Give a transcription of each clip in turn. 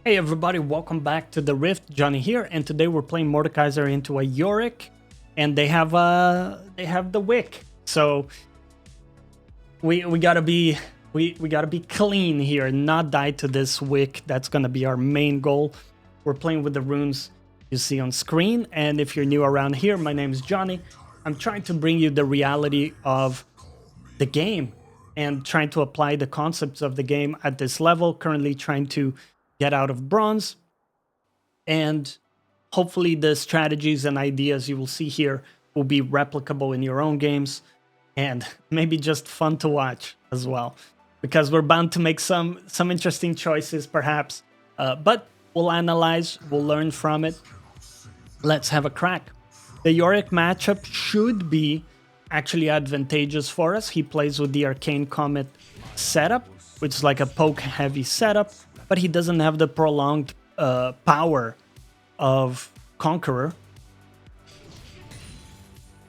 Hey everybody, welcome back to the Rift. Johnny here, and today we're playing Mordekaiser into a Yorrick, and they have the wick. So we gotta be clean here, not die to this wick. That's gonna be our main goal. We're playing with the runes you see on screen, and if you're new around here, my name is Johnny. I'm trying to bring you the reality of the game and trying to apply the concepts of the game at this level. Currently trying to get out of bronze, and hopefully the strategies and ideas you will see here will be replicable in your own games and maybe just fun to watch as well, because we're bound to make some interesting choices perhaps, but we'll analyze, we'll learn from it. Let's have a crack. The Yorrick matchup should be actually advantageous for us. He plays with the Arcane Comet setup, which is like a poke heavy setup, but he doesn't have the prolonged power of Conqueror.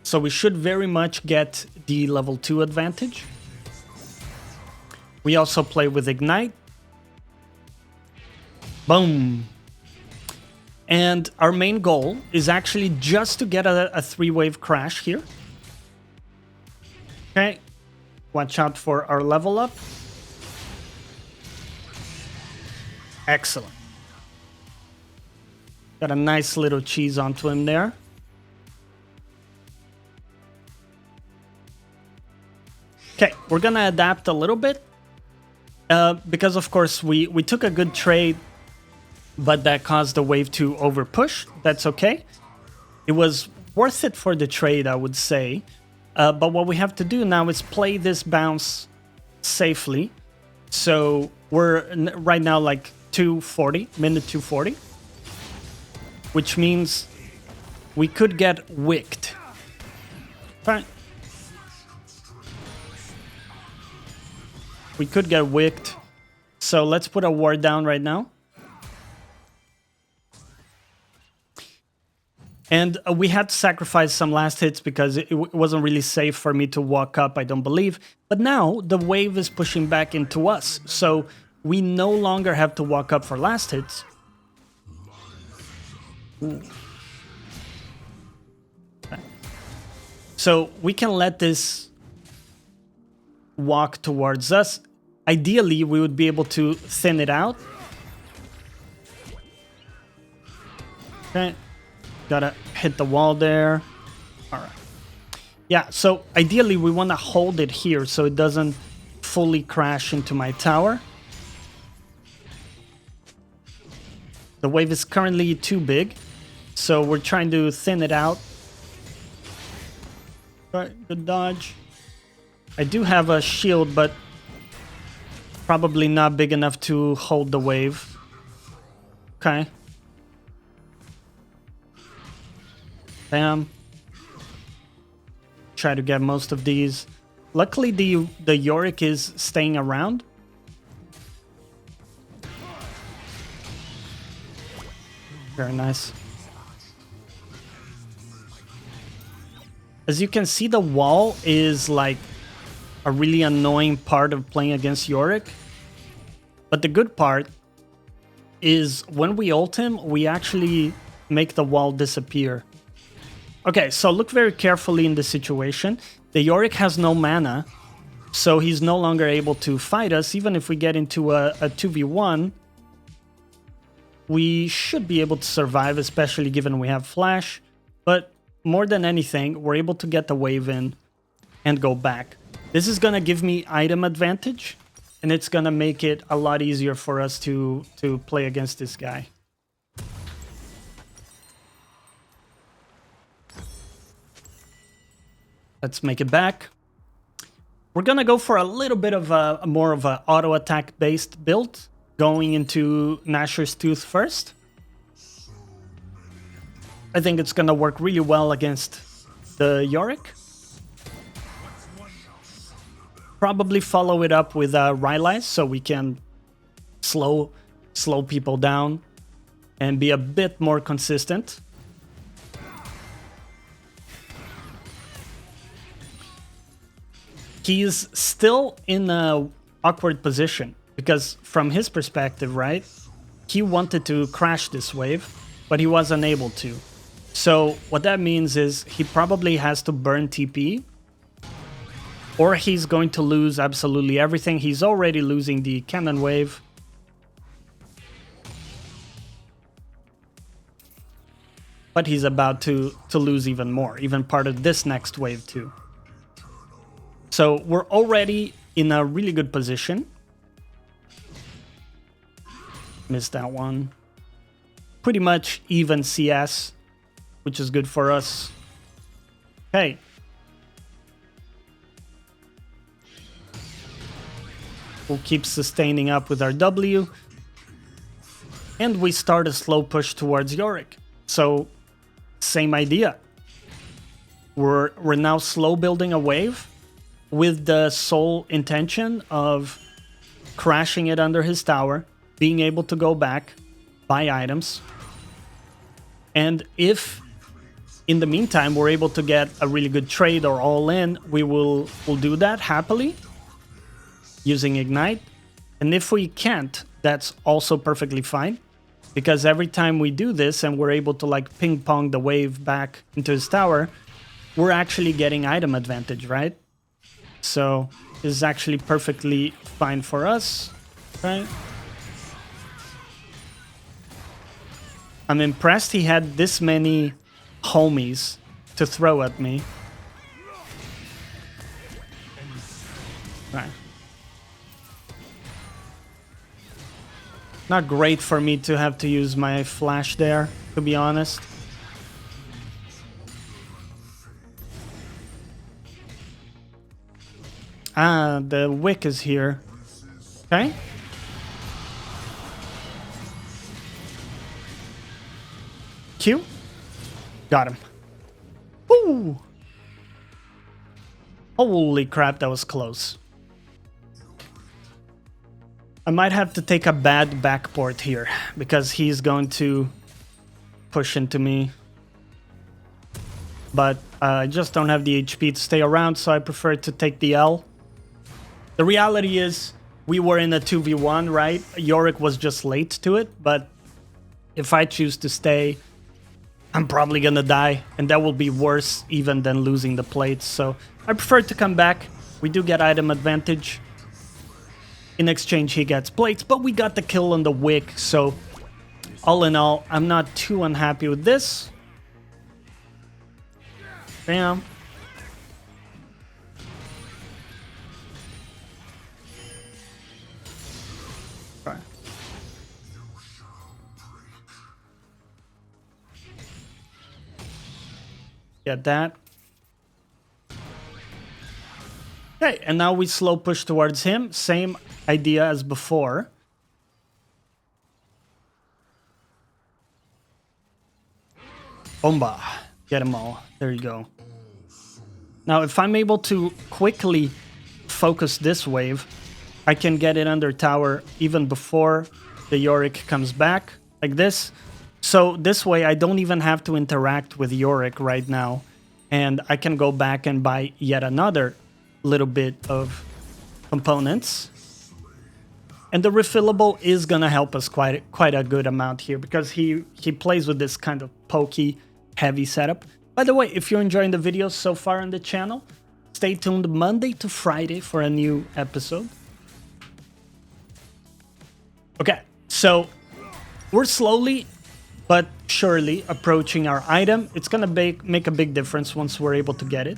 So we should very much get the level 2 advantage. We also play with Ignite. Boom. And our main goal is actually just to get a 3-wave crash here. Okay. Watch out for our level up. Excellent. Got a nice little cheese onto him there. Okay, we're gonna adapt a little bit. Because of course we took a good trade, but that caused the wave to over push. That's okay. It was worth it for the trade, I would say. But what we have to do now is play this bounce safely. So we're right now like 240, minute 240, which means we could get wicked. Fine. We could get wicked. So let's put a ward down right now. And we had to sacrifice some last hits because it wasn't really safe for me to walk up, I don't believe. But now the wave is pushing back into us. So we no longer have to walk up for last hits. Okay. So we can let this walk towards us. Ideally, we would be able to thin it out. Okay. Gotta hit the wall there. All right. Yeah, so ideally we want to hold it here so it doesn't fully crash into my tower. The wave is currently too big, so we're trying to thin it out. All right, good dodge. I do have a shield, but probably not big enough to hold the wave. Okay. Bam. Try to get most of these. Luckily, the Yorrick is staying around. Very nice. As you can see, the wall is like a really annoying part of playing against Yorrick. But the good part is when we ult him, we actually make the wall disappear. Okay, so look very carefully in this situation. The Yorrick has no mana, so he's no longer able to fight us. Even if we get into a 2v1, we should be able to survive, especially given we have flash. But more than anything, we're able to get the wave in and go back. This is going to give me item advantage, and it's going to make it a lot easier for us to play against this guy. Let's make it back. We're going to go for a little bit of a more of an auto attack based build, going into Nashor's Tooth first. I think it's going to work really well against the Yorrick. Probably follow it up with rylais so we can slow people down and be a bit more consistent. He's still in a awkward position because from his perspective, right? he wanted to crash this wave, but he was unable to. So what that means is he probably has to burn TP, or he's going to lose absolutely everything. He's already losing the cannon wave. But he's about to lose even more, even part of this next wave too. So we're already in a really good position. Missed that one. Pretty much even CS, which is good for us. Okay. We'll keep sustaining up with our W. And we start a slow push towards Yorrick. So, same idea. We're now slow building a wave with the sole intention of crashing it under his tower, being able to go back, buy items. And if in the meantime we're able to get a really good trade or all in, we'll do that happily using Ignite. And if we can't, that's also perfectly fine, because every time we do this and we're able to like ping pong the wave back into his tower, we're actually getting item advantage, right? So this is actually perfectly fine for us, right? I'm impressed he had this many homies to throw at me. Right. Not great for me to have to use my flash there, to be honest. Ah, the wick is here. Okay. Q. Got him. Ooh. Holy crap, that was close. I might have to take a bad backport here, because he's going to push into me. But I just don't have the HP to stay around, so I prefer to take the L. The reality is, we were in a 2v1, right? Yorrick was just late to it, but if I choose to stay, I'm probably gonna die, and that will be worse even than losing the plates. So I prefer to come back. We do get item advantage. In exchange, he gets plates, but we got the kill on the wick, so all in all, I'm not too unhappy with this. Bam. Right. Get that. Okay, and now we slow push towards him. Same idea as before. Bomba. Get them all. There you go. Now, if I'm able to quickly focus this wave, I can get it under tower even before the Yorrick comes back, like this. So this way, I don't even have to interact with Yorrick right now. And I can go back and buy yet another little bit of components. And the refillable is gonna help us quite a good amount here, because he plays with this kind of pokey, heavy setup. By the way, if you're enjoying the videos so far on the channel, stay tuned Monday to Friday for a new episode. Okay, so we're slowly but surely approaching our item. It's gonna make a big difference once we're able to get it.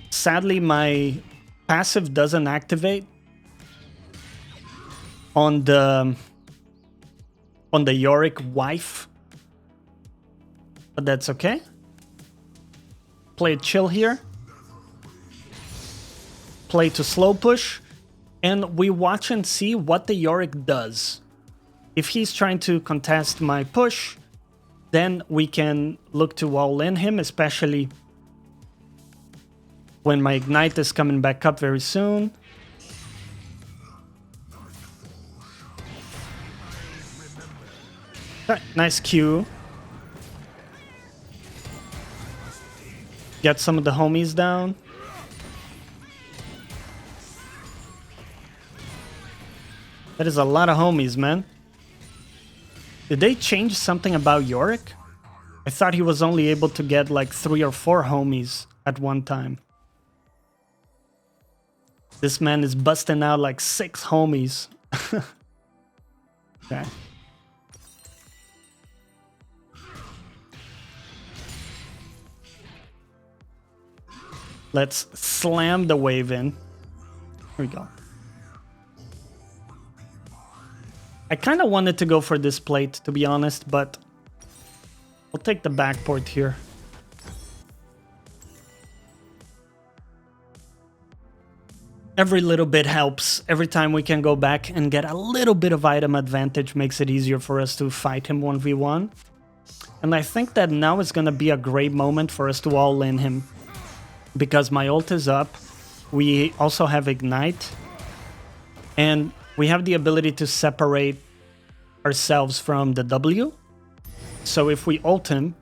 Sadly, my passive doesn't activate on the Yorrick wife, but that's okay. Play it chill here. Play to slow push, and we watch and see what the Yorrick does. If he's trying to contest my push, then we can look to all in him, especially when my Ignite is coming back up very soon. Nice Q. Get some of the homies down. That is a lot of homies, man. Did they change something about Yorrick? I thought he was only able to get like 3 or 4 homies at one time. This man is busting out like 6 homies. Okay. Let's slam the wave in. Here we go. I kind of wanted to go for this plate, to be honest, but I'll take the backport here. Every little bit helps. Every time we can go back and get a little bit of item advantage makes it easier for us to fight him 1v1. And I think that now is going to be a great moment for us to all-in him. Because my ult is up. We also have Ignite. And we have the ability to separate ourselves from the W. So if we ult him,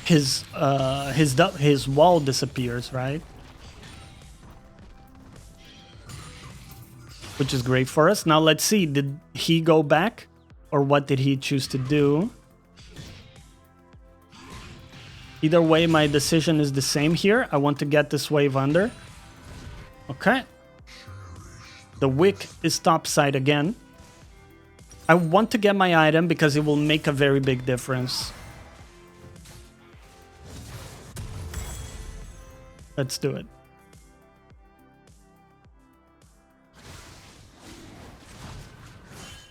his wall disappears, right? Which is great for us. Now let's see, did he go back? Or what did he choose to do? Either way, my decision is the same here. I want to get this wave under. Okay. The wick is topside again. I want to get my item because it will make a very big difference. Let's do it.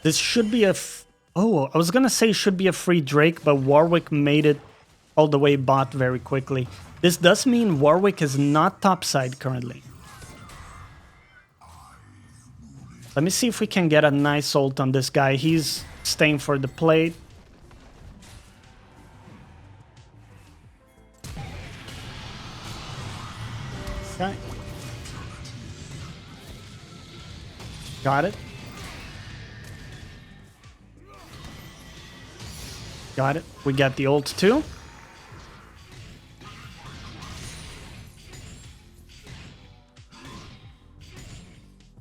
This should be a... Oh, I was gonna say it should be a free Drake, but Warwick made it all the way bot very quickly. This does mean Warwick is not topside currently. Let me see if we can get a nice ult on this guy. He's staying for the plate. Okay. Got it. Got it. We got the ult too.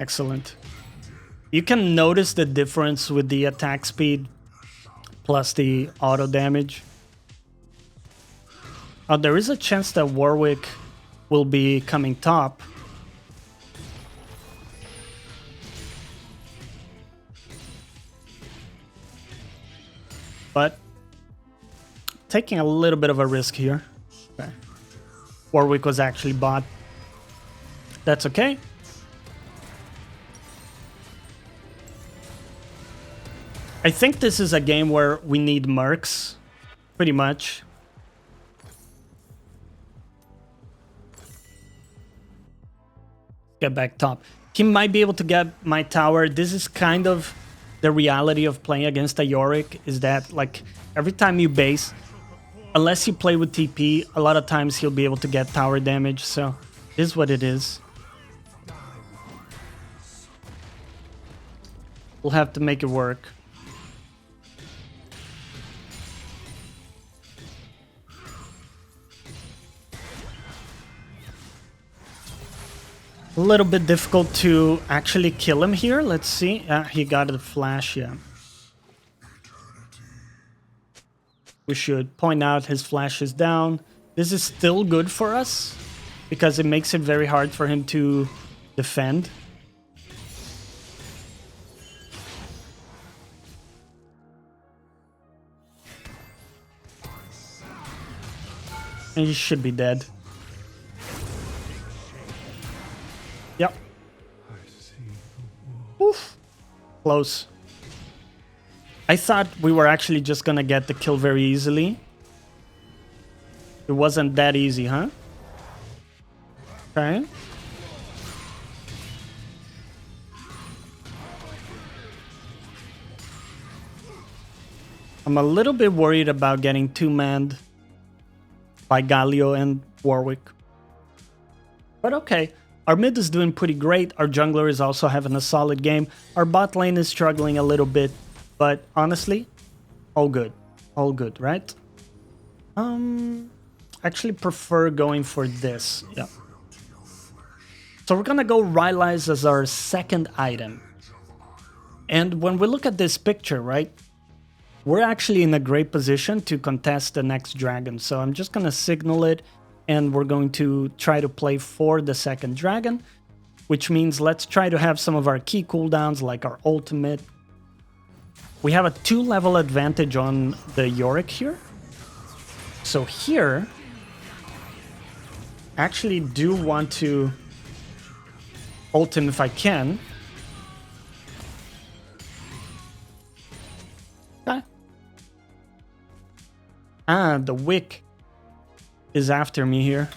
Excellent. You can notice the difference with the attack speed plus the auto damage. There is a chance that Warwick will be coming top. But taking a little bit of a risk here. Okay. Warwick was actually bot. That's okay. I think this is a game where we need mercs, pretty much. Get back top. He might be able to get my tower. This is kind of the reality of playing against a Yorrick, is that like every time you base, unless you play with TP, a lot of times he'll be able to get tower damage, so it is what it is. We'll have to make it work. A little bit difficult to actually kill him here. Let's see. He got a flash, yeah. We should point out his flash is down. This is still good for us because it makes it very hard for him to defend. And he should be dead. Yep. Oof. Close. I thought we were actually just gonna get the kill very easily. It wasn't that easy, huh? Okay. I'm a little bit worried about getting two-manned by Galio and Warwick. But okay. Our mid is doing pretty great. Our jungler is also having a solid game. Our bot lane is struggling a little bit. But honestly, all good. All good, right? Actually prefer going for this. Yeah. So we're gonna go rylais as our second item. And when we look at this picture, right, we're actually in a great position to contest the next dragon. So I'm just going to signal it, and we're going to try to play for the second dragon, which means let's try to have some of our key cooldowns, like our ultimate. We have a 2-level advantage on the Yorrick here. So here, I actually do want to ult him if I can. Okay. Ah, the Wick is after me here.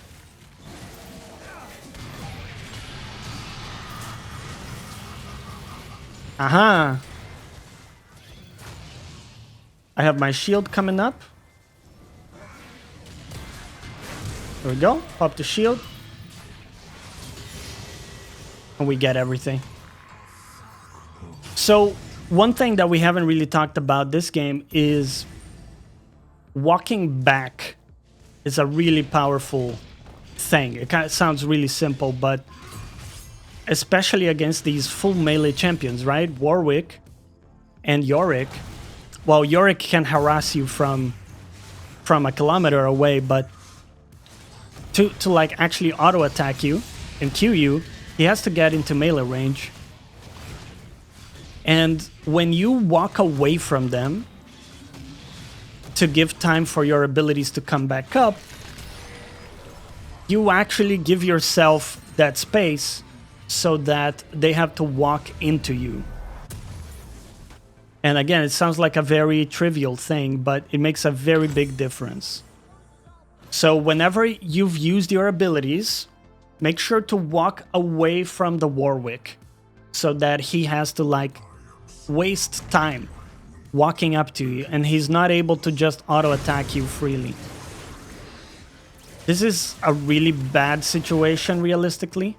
Aha! I have my shield coming up. There we go. Pop the shield. And we get everything. So, one thing that we haven't really talked about this game is walking back is a really powerful thing. It kind of sounds really simple, but especially against these full melee champions, right? Warwick and Yorrick. Well, Yorrick can harass you from a kilometer away, but to like actually auto attack you and Q you, he has to get into melee range. And when you walk away from them to give time for your abilities to come back up, you actually give yourself that space so that they have to walk into you. And again, it sounds like a very trivial thing, but it makes a very big difference. So whenever you've used your abilities, make sure to walk away from the Warwick so that he has to like waste time walking up to you and he's not able to just auto attack you freely. This is a really bad situation realistically.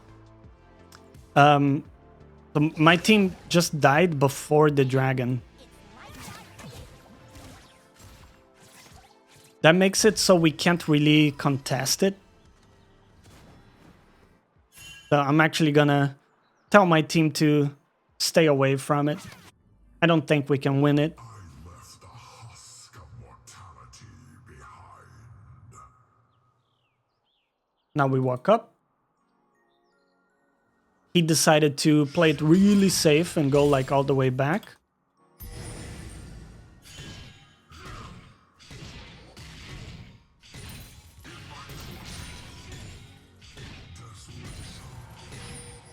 My team just died before the dragon. That makes it so we can't really contest it. So I'm actually gonna tell my team to stay away from it. I don't think we can win it. Now we walk up. He decided to play it really safe and go like all the way back.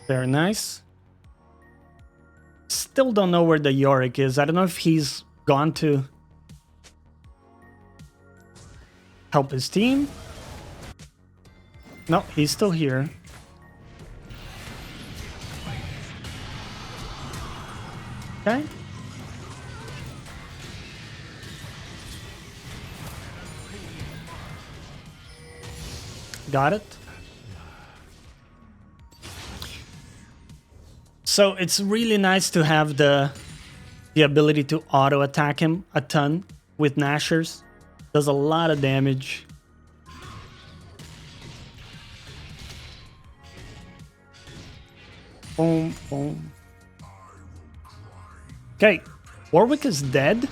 Very nice. Still don't know where the Yorrick is. I don't know if he's gone to help his team. No, he's still here. Okay. Got it. So it's really nice to have the ability to auto attack him a ton with nashors. Does a lot of damage. Boom, boom. Okay, Warwick is dead.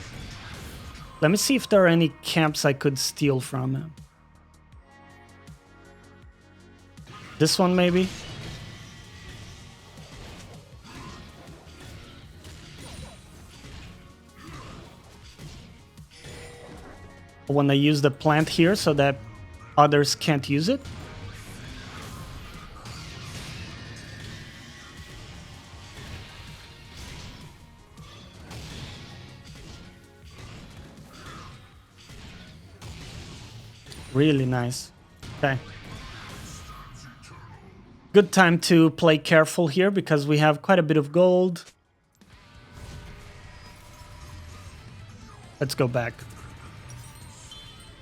Let me see if there are any camps I could steal from him. This one maybe? When I use the plant here so that others can't use it. Really nice. Okay. Good time to play careful here because we have quite a bit of gold. Let's go back.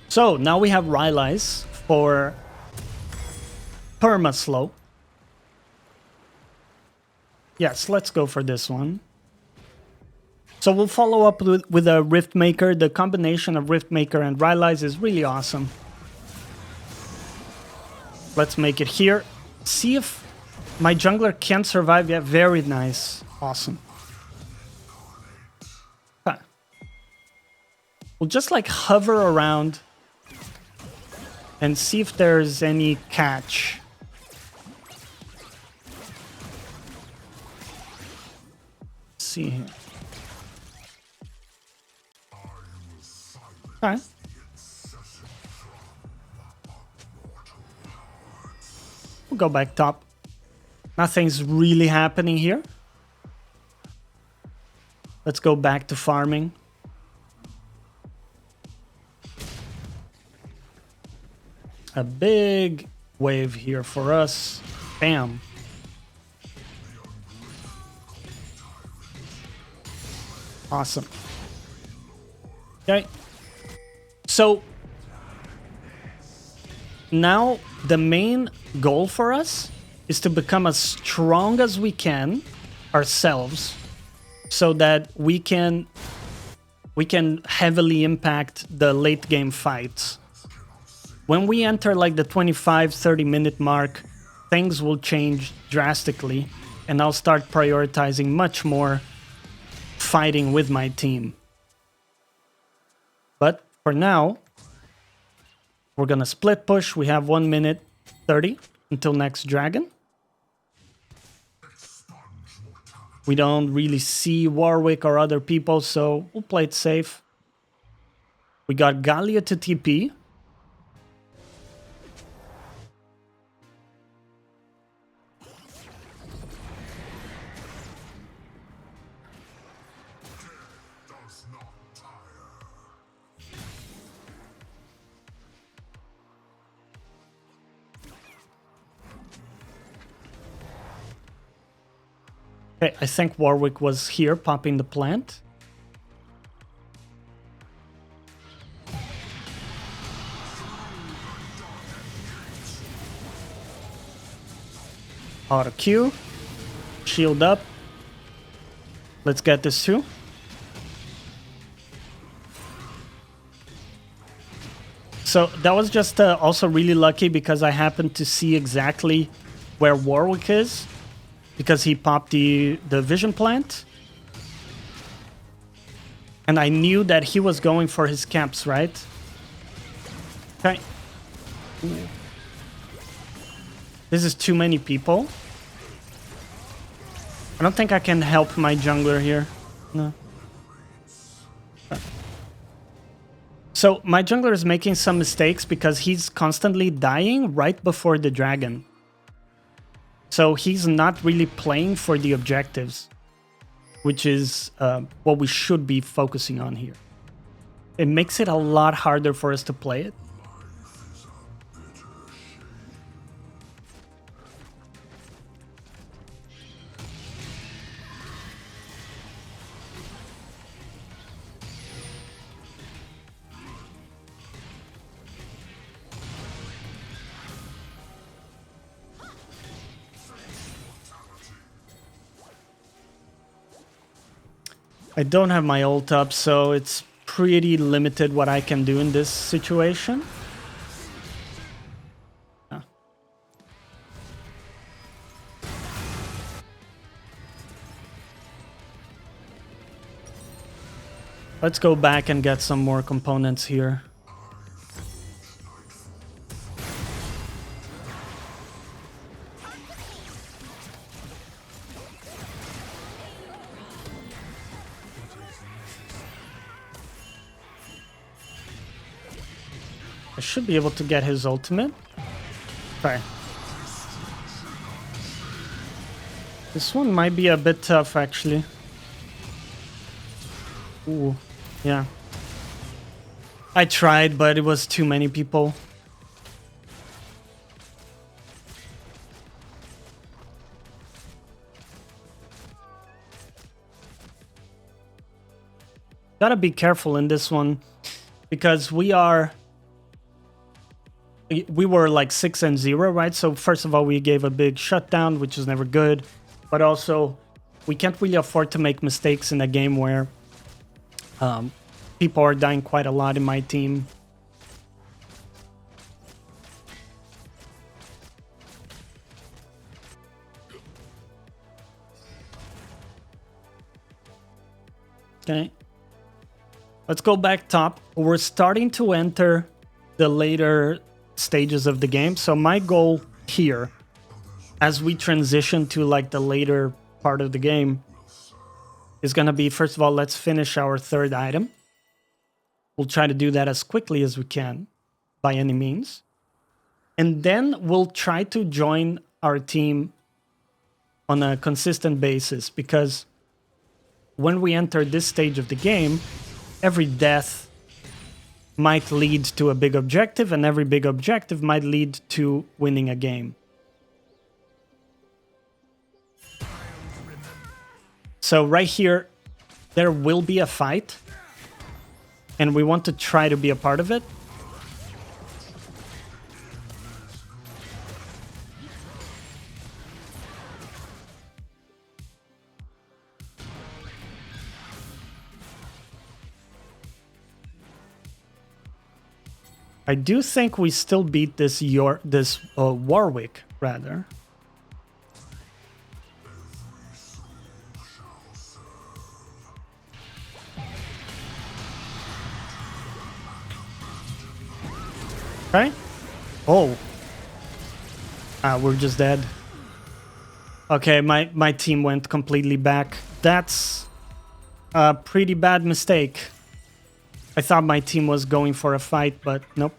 So now we have rylais for perma-slow. Yes, let's go for this one. So we'll follow up with a riftmaker. The combination of riftmaker and rylais is really awesome. Let's make it here. See if my jungler can survive. Yeah, very nice. Awesome. We'll just like hover around and see if there's any catch. Let's see here. All right. We'll go back top. Nothing's really happening here. Let's go back to farming. A big wave here for us. Bam. Awesome. Okay. So now the main goal for us is to become as strong as we can ourselves so that we can heavily impact the late game fights. When we enter like the 25-30 minute mark, things will change drastically and I'll start prioritizing much more fighting with my team. But for now, we're gonna split push. We have 1 minute 30 until next dragon. We don't really see Yorrick or other people, so we'll play it safe. We got Gallia to TP. Okay, I think Yorrick was here popping the plant. Auto Q. Shield up. Let's get this too. So that was just also really lucky because I happened to see exactly where Yorrick is. Because he popped the vision plant. And I knew that he was going for his camps, right? Okay. Ooh. This is too many people. I don't think I can help my jungler here. No. Okay. So my jungler is making some mistakes because he's constantly dying right before the dragon. So he's not really playing for the objectives, which is what we should be focusing on here. It makes it a lot harder for us to play it. I don't have my ult up, so it's pretty limited what I can do in this situation. Yeah. Let's go back and get some more components here. I should be able to get his ultimate. Okay. This one might be a bit tough, actually. Ooh, yeah. I tried, but it was too many people. Gotta be careful in this one, because we were like 6-0, right? So first of all, we gave a big shutdown, which is never good. But also, we can't really afford to make mistakes in a game where people are dying quite a lot in my team. Okay. Let's go back top. We're starting to enter the later stages of the game. So my goal here, as we transition to like the later part of the game, is going to be, first of all, let's finish our third item. We'll try to do that as quickly as we can, by any means. And then we'll try to join our team on a consistent basis, because when we enter this stage of the game, every death might lead to a big objective, and every big objective might lead to winning a game. So right here, there will be a fight, and we want to try to be a part of it. I do think we still beat this Yorrick, rather. Okay. Oh. We're just dead. Okay, my team went completely back. That's a pretty bad mistake. I thought my team was going for a fight, but nope.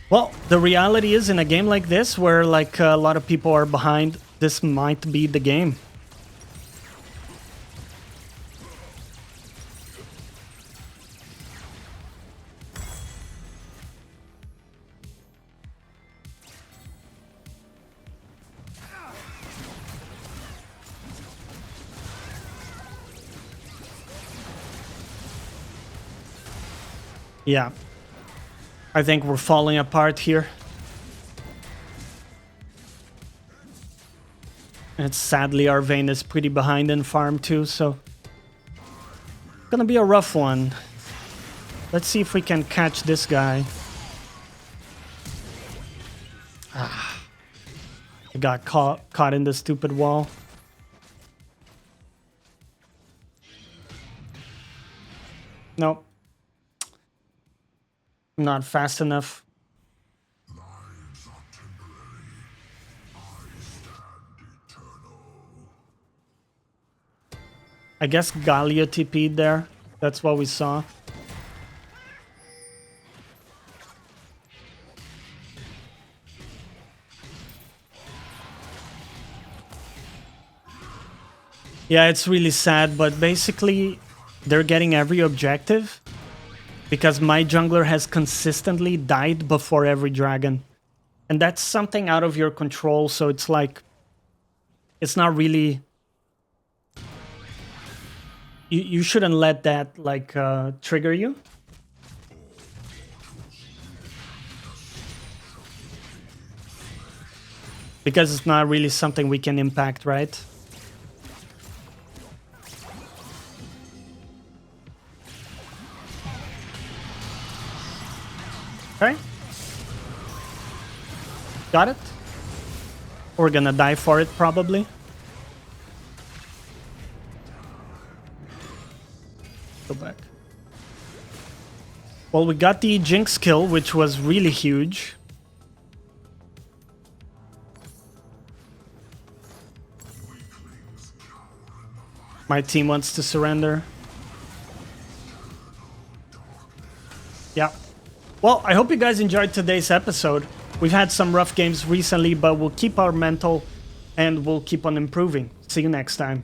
Well, the reality is, in a game like this, where like a lot of people are behind, this might be the game. Yeah. I think we're falling apart here. And sadly, our Vayne is pretty behind in farm too, so it's gonna be a rough one. Let's see if we can catch this guy. I got caught in the stupid wall. Nope. Not fast enough. I guess Galio TP'd there. That's what we saw. Yeah, it's really sad, but basically they're getting every objective because my jungler has consistently died before every dragon. And that's something out of your control, so it's like, it's not really... You shouldn't let that, like, trigger you. Because it's not really something we can impact, right? Okay. Got it. We're gonna die for it, probably. Go back. Well, we got the Jinx kill, which was really huge. My team wants to surrender. Yeah. Well, I hope you guys enjoyed today's episode. We've had some rough games recently, but we'll keep our mental and we'll keep on improving. See you next time.